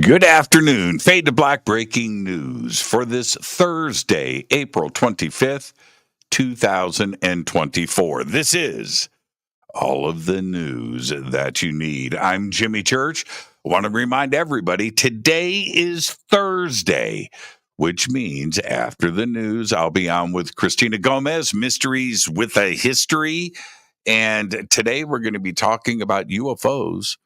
Good afternoon. Fade to Black breaking news for this Thursday, April 25th, 2024. This is all of the news that you need. I'm Jimmy Church. I want to remind everybody today is Thursday, which means after the news, I'll be on with Christina Gomez, Mysteries with a History. And today we're going to be talking about UFOs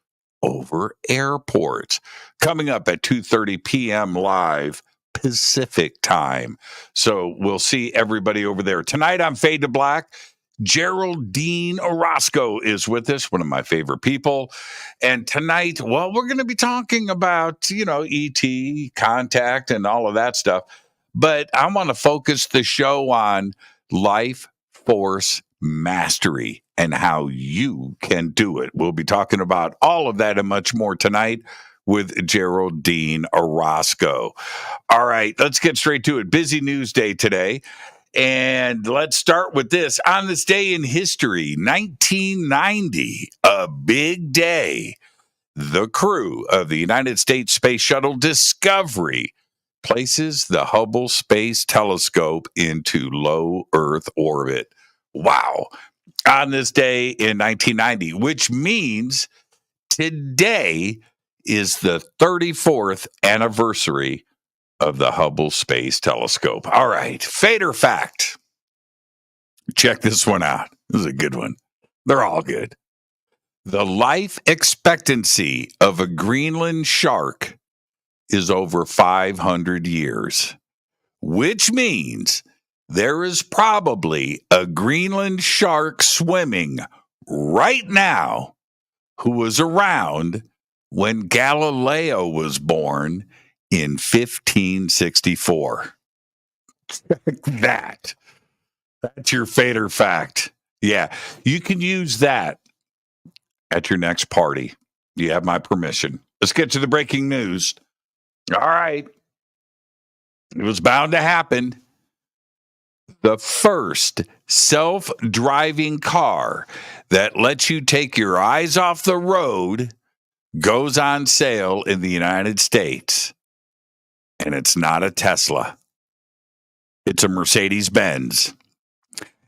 over airports. Coming up at 2:30 p.m. live Pacific time. So we'll see everybody over there. Tonight on Fade to Black, Geraldine Orozco is with us, one of my favorite people. And tonight, well, we're going to be talking about, ET, contact, and all of that stuff. But I want to focus the show on life force mastery and how you can do it. We'll be talking about all of that and much more tonight with Geraldine Orozco. All right, let's get straight to it. Busy news day today. And let's start with this. On this day in history, 1990, a big day. The crew of the United States Space Shuttle Discovery places the Hubble Space Telescope into low Earth orbit. Wow. On this day in 1990, which means today is the 34th anniversary of the Hubble Space Telescope. All right, Fader fact. Check this one out. This is a good one. They're all good. The life expectancy of a Greenland shark is over 500 years, which means there is probably a Greenland shark swimming right now who was around when Galileo was born in 1564. Check that. That's your Fader fact. Yeah, you can use that at your next party. You have my permission. Let's get to the breaking news. All right. It was bound to happen. The first self-driving car that lets you take your eyes off the road goes on sale in the United States. And it's not a Tesla. It's a Mercedes-Benz.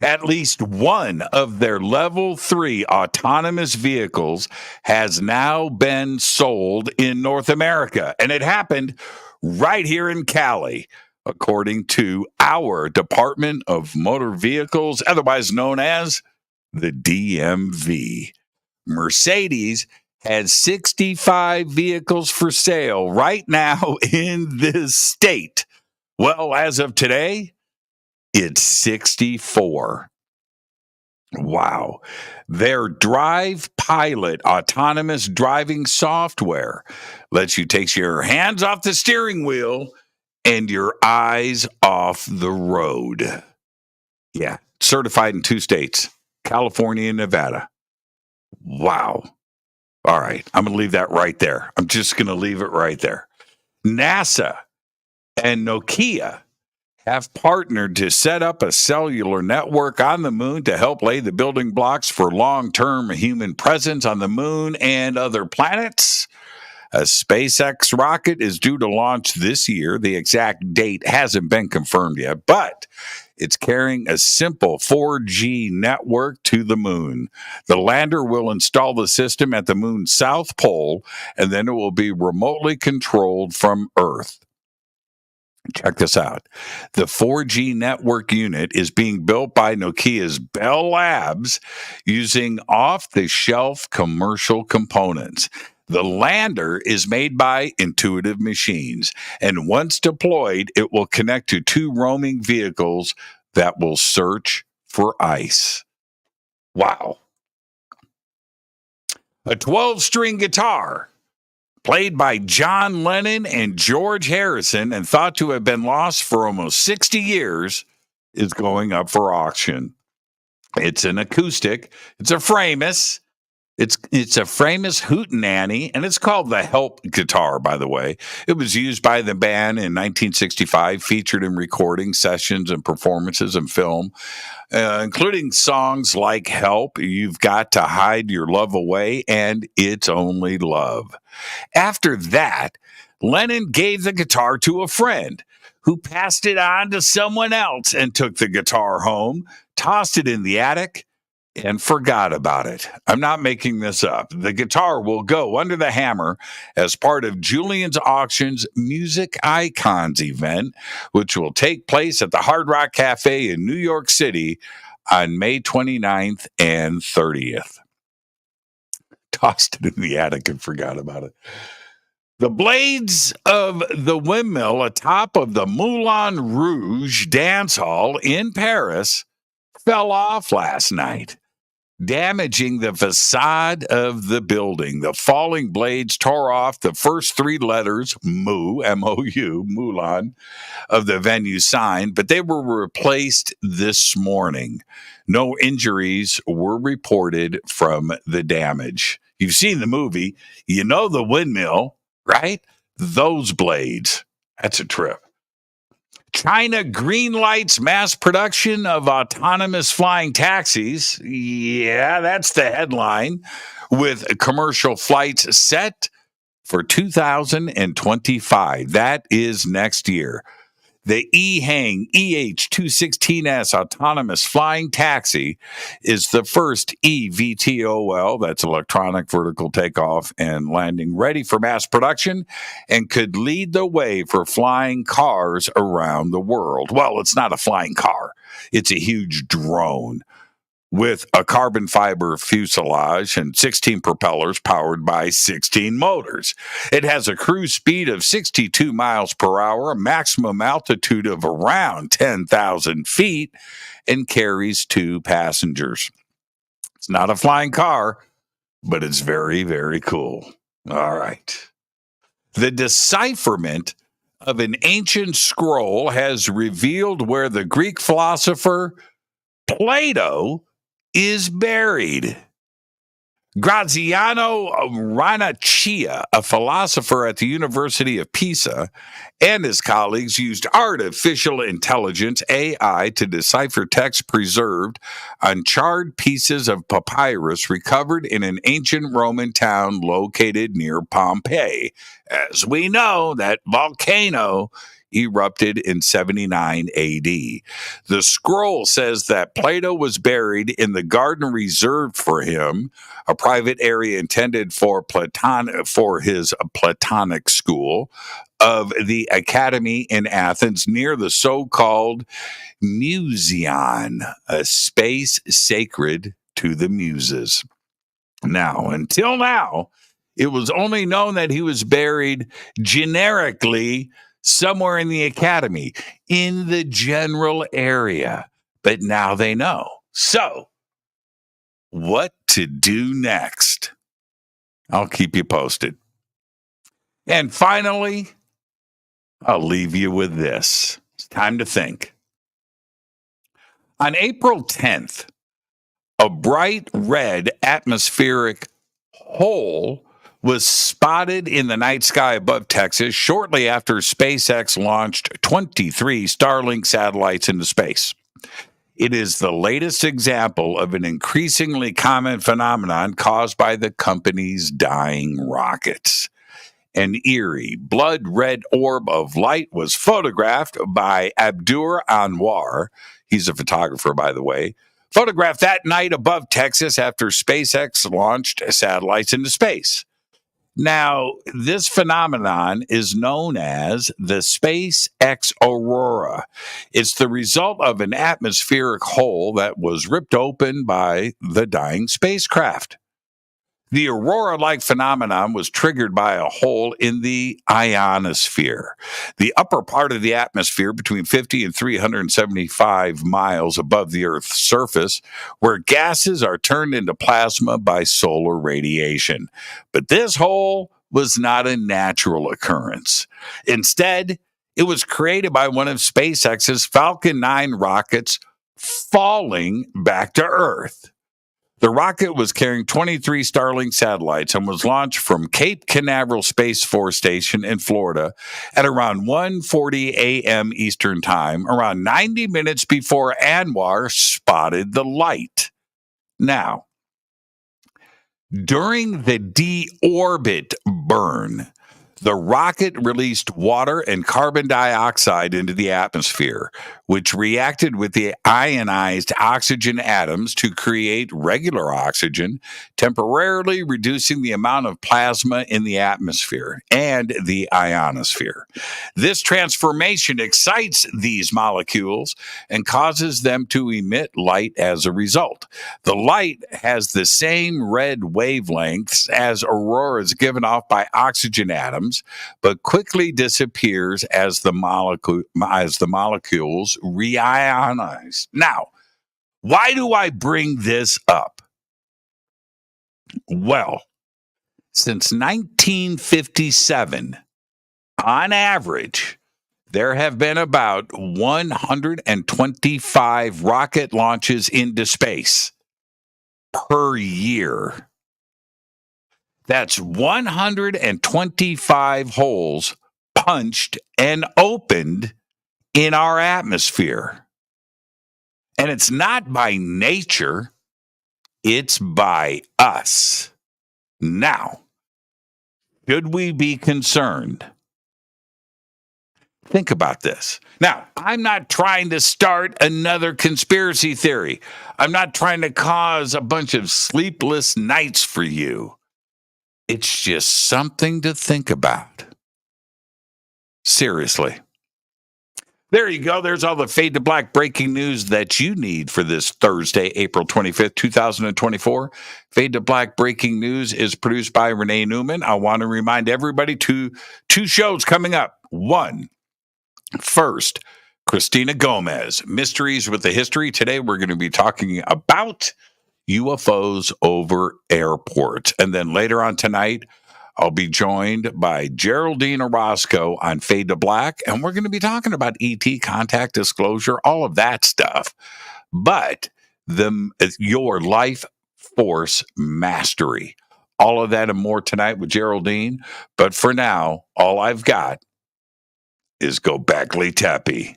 At least one of their level 3 autonomous vehicles has now been sold in North America. And it happened right here in Cali, according to our Department of Motor Vehicles, otherwise known as the DMV. Mercedes has 65 vehicles for sale right now in this state. Well, as of today, it's 64. Wow. Their Drive Pilot autonomous driving software lets you take your hands off the steering wheel and your eyes off the road. Yeah, certified in 2 states, California and Nevada. Wow. All right, I'm going to leave that right there. I'm just going to leave it right there. NASA and Nokia have partnered to set up a cellular network on the moon to help lay the building blocks for long-term human presence on the moon and other planets. A SpaceX rocket is due to launch this year. The exact date hasn't been confirmed yet, but it's carrying a simple 4G network to the moon. The lander will install the system at the moon's south pole, and then it will be remotely controlled from Earth. Check this out. The 4G network unit is being built by Nokia's Bell Labs using off-the-shelf commercial components. The lander is made by Intuitive Machines, and once deployed, it will connect to 2 roaming vehicles that will search for ice. Wow. A 12-string guitar played by John Lennon and George Harrison and thought to have been lost for almost 60 years is going up for auction. It's an acoustic. It's a Framus. It's a Framus hootenanny, and it's called the Help guitar, by the way. It was used by the band in 1965, featured in recording sessions and performances and film, including songs like Help, You've Got to Hide Your Love Away, and It's Only Love. After that, Lennon gave the guitar to a friend who passed it on to someone else and took the guitar home, tossed it in the attic, and forgot about it. I'm not making this up. The guitar will go under the hammer as part of Julian's Auction's Music Icons event, which will take place at the Hard Rock Cafe in New York City on May 29th and 30th. Tossed it in the attic and forgot about it. The blades of the windmill atop of the Moulin Rouge dance hall in Paris fell off last night, damaging the facade of the building. The falling blades tore off the first three letters, M-O-U, Moulin, of the venue sign, but they were replaced this morning. No injuries were reported from the damage. You've seen the movie. You know the windmill, right? Those blades. That's a trip. China greenlights mass production of autonomous flying taxis. Yeah, that's the headline, with commercial flights set for 2025. That is next year. The EHang EH216S autonomous flying taxi is the first eVTOL, that's electronic vertical takeoff and landing, ready for mass production and could lead the way for flying cars around the world. Well, it's not a flying car. It's a huge drone with a carbon fiber fuselage and 16 propellers powered by 16 motors. It has a cruise speed of 62 miles per hour, a maximum altitude of around 10,000 feet, and carries 2 passengers. It's not a flying car, but it's very, very cool. All right. The decipherment of an ancient scroll has revealed where the Greek philosopher Plato is buried. Graziano Ranaccia, a philosopher at the University of Pisa, and his colleagues used artificial intelligence, AI, to decipher text preserved on charred pieces of papyrus recovered in an ancient Roman town located near Pompeii. As we know, that volcano erupted in 79 AD. The scroll says that Plato was buried in the garden reserved for him, a private area intended for his Platonic school of the Academy in Athens, near the so-called Museon, a space sacred to the Muses. Now, until now, it was only known that he was buried generically somewhere in the academy, in the general area. But now they know. So, what to do next? I'll keep you posted. And finally, I'll leave you with this. It's time to think. On April 10th, a bright red atmospheric hole was spotted in the night sky above Texas shortly after SpaceX launched 23 Starlink satellites into space. It is the latest example of an increasingly common phenomenon caused by the company's dying rockets. An eerie, blood-red orb of light was photographed by Abdur Anwar. He's a photographer, by the way. Photographed that night above Texas after SpaceX launched satellites into space. Now, this phenomenon is known as the SpaceX aurora. It's the result of an atmospheric hole that was ripped open by the dying spacecraft. The aurora-like phenomenon was triggered by a hole in the ionosphere, the upper part of the atmosphere between 50 and 375 miles above the Earth's surface, where gases are turned into plasma by solar radiation. But this hole was not a natural occurrence. Instead, it was created by one of SpaceX's Falcon 9 rockets falling back to Earth. The rocket was carrying 23 Starlink satellites and was launched from Cape Canaveral Space Force Station in Florida at around 1:40 a.m. Eastern Time, around 90 minutes before Anwar spotted the light. Now, during the deorbit burn, The rocket released water and carbon dioxide into the atmosphere, which reacted with the ionized oxygen atoms to create regular oxygen, temporarily reducing the amount of plasma in the atmosphere and the ionosphere. This transformation excites these molecules and causes them to emit light as a result. The light has the same red wavelengths as auroras given off by oxygen atoms, but quickly disappears as the molecules reionize. Now, why do I bring this up? Well, since 1957, on average, there have been about 125 rocket launches into space per year. That's 125 holes punched and opened in our atmosphere. And it's not by nature, it's by us. Now, should we be concerned? Think about this. Now, I'm not trying to start another conspiracy theory. I'm not trying to cause a bunch of sleepless nights for you. It's just something to think about. Seriously. There you go. There's all the Fade to Black breaking news that you need for this Thursday, April 25th, 2024. Fade to Black breaking news is produced by Renee Neumann. I want to remind everybody two shows coming up. First, Christina Gomez, Mysteries with the History. Today we're going to be talking about UFOs over airports. And then later on tonight, I'll be joined by Geraldine Orozco on Fade to Black, and we're going to be talking about ET, contact disclosure, all of that stuff. But your life force mastery, all of that and more tonight with Geraldine. But for now, all I've got is Go Backley Tappy.